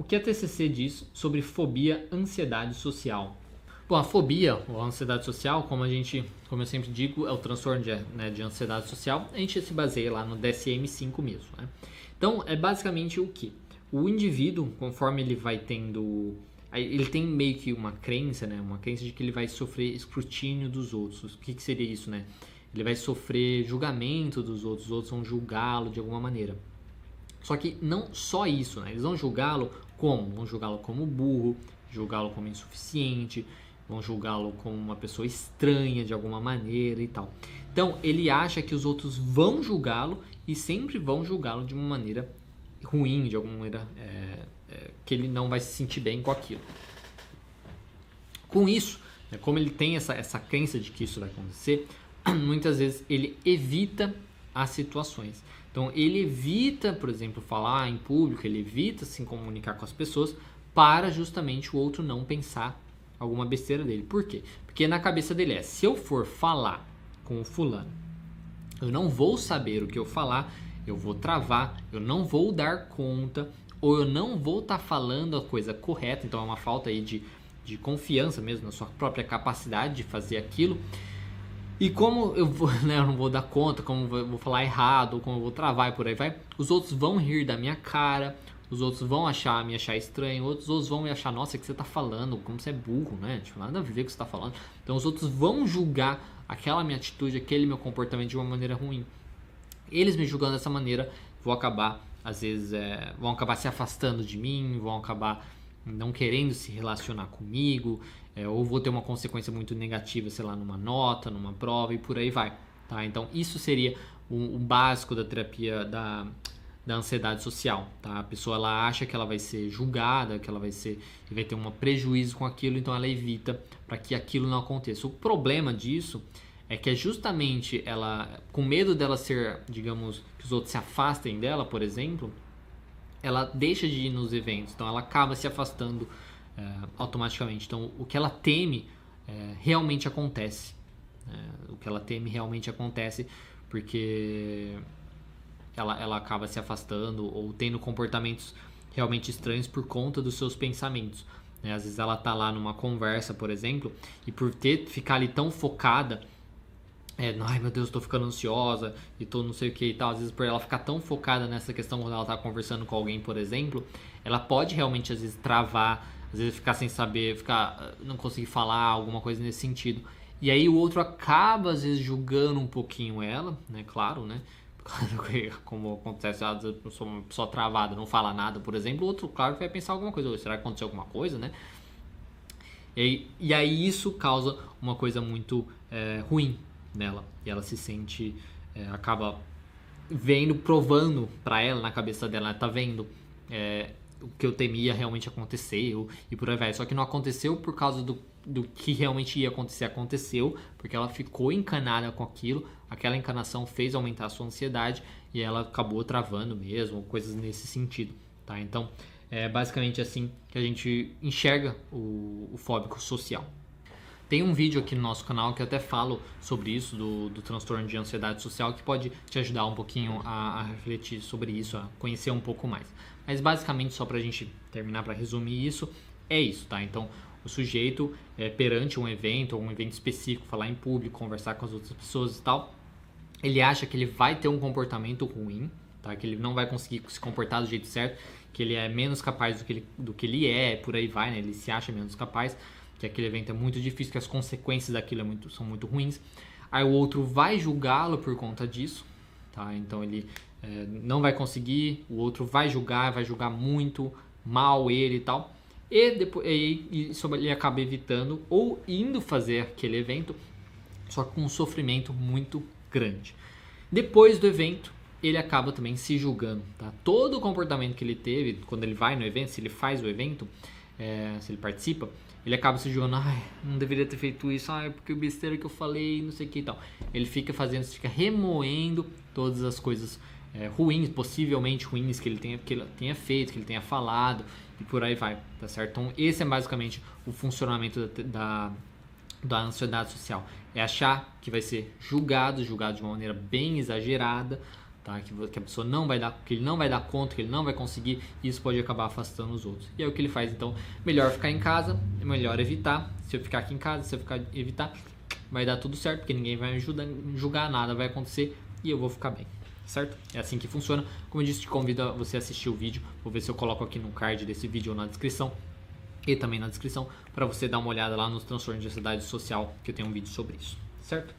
O que a TCC diz sobre fobia, ansiedade social? Bom, a fobia, ou a ansiedade social, como eu sempre digo, é o transtorno de ansiedade social. A gente se baseia lá no DSM-5 mesmo, né? Então, é basicamente o que? O indivíduo, conforme ele vai tendo... Ele tem meio que uma crença, né? Uma crença de que ele vai sofrer escrutínio dos outros. O que seria isso, né? Ele vai sofrer julgamento dos outros, os outros vão julgá-lo de alguma maneira. Só que não só isso, né? Eles vão julgá-lo como? Vão julgá-lo como burro, julgá-lo como insuficiente, vão julgá-lo como uma pessoa estranha de alguma maneira e tal. Então, ele acha que os outros vão julgá-lo e sempre vão julgá-lo de uma maneira ruim, de alguma maneira que ele não vai se sentir bem com aquilo. Com isso, né, como ele tem essa crença de que isso vai acontecer, muitas vezes ele evita as situações. Então, ele evita, por exemplo, falar em público, ele evita se comunicar com as pessoas para justamente o outro não pensar alguma besteira dele. Por quê? Porque na cabeça dele se eu for falar com o fulano, eu não vou saber o que eu falar, eu vou travar, eu não vou dar conta, ou eu não vou estar falando a coisa correta. Então é uma falta aí de confiança mesmo na sua própria capacidade de fazer aquilo. E como eu vou, né, eu não vou dar conta, como eu vou falar errado, ou como eu vou travar e por aí vai, os outros vão rir da minha cara, os outros vão me achar estranho, outros vão me achar, nossa, o que você tá falando, como você é burro, né? Tipo, nada a ver com o que você tá falando. Então os outros vão julgar aquela minha atitude, aquele meu comportamento de uma maneira ruim. Eles me julgando dessa maneira, vão acabar, às vezes, vão acabar se afastando de mim, vão acabar não querendo se relacionar comigo, ou vou ter uma consequência muito negativa, sei lá, numa nota, numa prova e por aí vai, tá? Então isso seria o básico da terapia da ansiedade social, tá? A pessoa ela acha que ela vai ser julgada, que ela vai ter um prejuízo com aquilo, então ela evita para que aquilo não aconteça. O problema disso é que é justamente ela, com medo dela ser, digamos, que os outros se afastem dela, por exemplo, ela deixa de ir nos eventos, então ela acaba se afastando automaticamente. Então o que ela teme realmente acontece. O que ela teme realmente acontece porque ela acaba se afastando ou tendo comportamentos realmente estranhos por conta dos seus pensamentos. Às vezes ela tá lá numa conversa, por exemplo, e por ficar ali tão focada, ai meu Deus, tô ficando ansiosa e tô não sei o que e tal. Às vezes por ela ficar tão focada nessa questão quando ela tá conversando com alguém, por exemplo, ela pode realmente às vezes travar, às vezes ficar sem saber, não conseguir falar, alguma coisa nesse sentido. E aí o outro acaba às vezes julgando um pouquinho ela, né, claro, né? Como acontece, às vezes eu sou uma pessoa travada, não fala nada, por exemplo, o outro, claro, vai pensar alguma coisa, será que aconteceu alguma coisa, né? E aí isso causa uma coisa muito ruim nela, e ela se sente, acaba provando pra ela, na cabeça dela, ela tá vendo o que eu temia realmente aconteceu, e por aí vai, só que não aconteceu por causa do que realmente ia acontecer, aconteceu porque ela ficou encanada com aquilo, aquela encanação fez aumentar a sua ansiedade e ela acabou travando mesmo, coisas nesse sentido, tá? Então, é basicamente assim que a gente enxerga o fóbico social. Tem um vídeo aqui no nosso canal que eu até falo sobre isso, do transtorno de ansiedade social, que pode te ajudar um pouquinho a refletir sobre isso, a conhecer um pouco mais. Mas basicamente, só pra gente terminar, pra resumir isso, é isso, tá? Então, o sujeito, perante um evento, ou um evento específico, falar em público, conversar com as outras pessoas e tal, ele acha que ele vai ter um comportamento ruim, tá? Que ele não vai conseguir se comportar do jeito certo, que ele é menos capaz do que ele por aí vai, né? Ele se acha menos capaz, que aquele evento é muito difícil, que as consequências daquilo são muito ruins. Aí o outro vai julgá-lo por conta disso, tá? Então ele não vai conseguir, o outro vai julgar muito mal ele e tal. E depois ele acaba evitando ou indo fazer aquele evento, só com um sofrimento muito grande. Depois do evento, ele acaba também se julgando, tá? Todo o comportamento que ele teve quando ele vai no evento, se ele faz o evento, se ele participa, ele acaba se julgando, não deveria ter feito isso, porque besteira que eu falei, não sei o que e tal. Ele fica remoendo todas as coisas ruins, possivelmente ruins que ele tenha feito, que ele tenha falado e por aí vai, tá certo? Então esse é basicamente o funcionamento da ansiedade social. É achar que vai ser julgado de uma maneira bem exagerada, tá? Que a pessoa não vai dar, que ele não vai dar conta, que ele não vai conseguir, e isso pode acabar afastando os outros. E aí o que ele faz então? Melhor ficar em casa, melhor evitar. Se eu ficar aqui em casa, se eu evitar, vai dar tudo certo, porque ninguém vai me julgar, nada vai acontecer e eu vou ficar bem, certo? É assim que funciona. Como eu disse, te convido a você assistir o vídeo. Vou ver se eu coloco aqui no card desse vídeo ou na descrição. E também na descrição para você dar uma olhada lá nos transtornos de ansiedade social, que eu tenho um vídeo sobre isso, certo?